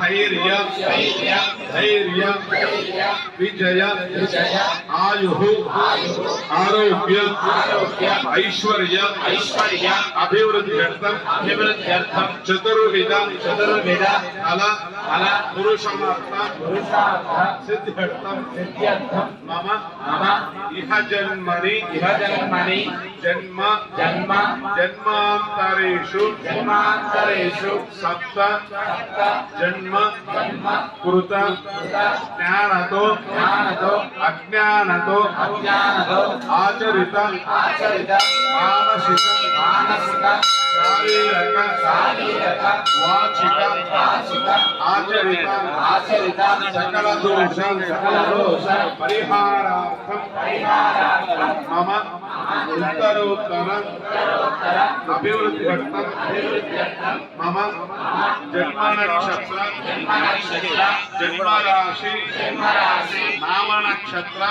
स्थैर्य धैर्य विजय आयुः आरोग्य ऐश्वर्य अभिवृद्ध्यर्थं चतुर्विध फल पुरुषार्थ सिद्ध्यर्थं मम इह जन्मनि जन्म जन्मांतरेषु सप्त जन्म कृत ज्ञानतो अज्ञानतो आचरित मानसिक शारीरक वाचिक आचरित सकल दोष परिहारार्थं मम उत्तरोत्तर अभिवृद्ध्यर्थं मम जन्म नक्षत्र जन्म राशि नाम नक्षत्र